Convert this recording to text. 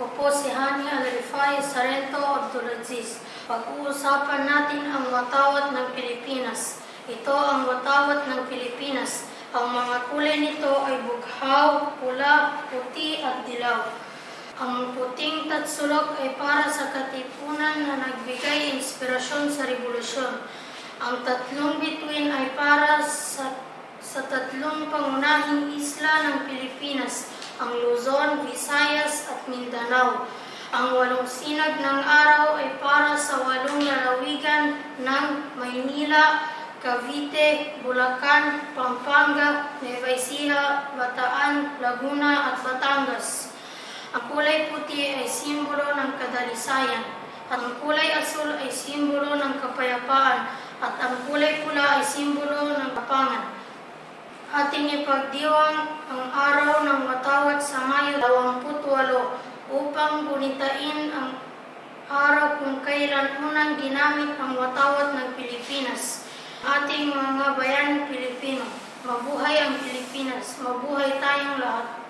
Ako po si Hani Alrifai Sarento Abdulaziz. Pag-uusapan natin ang watawat ng Pilipinas. Ito ang watawat ng Pilipinas. Ang mga kulay nito ay bughaw, pula, puti at dilaw. Ang puting tatsulok ay para sa katipunan na nagbigay inspirasyon sa revolusyon. Ang tatlong bituin ay para sa tatlong pangunahing isla ng Pilipinas, ang Luzon, Visayas at Mindanao. Ang 8 sinag ng araw ay para sa 8 lalawigan ng Maynila, Cavite, Bulacan, Pampanga, Nueva Ecija, Bataan, Laguna at Batangas. Ang kulay puti ay simbolo ng kadalisayan. Ang kulay asul ay simbolo ng kapayapaan. At ang kulay pula ay simbolo ng kapangan. Ating ipagdiwang ang araw ng watawat sa Mayo 28 upang bunitain ang araw kung kailan unang ginamit ang watawat ng Pilipinas. Ating mga bayan Pilipino, mabuhay ang Pilipinas, mabuhay tayong lahat.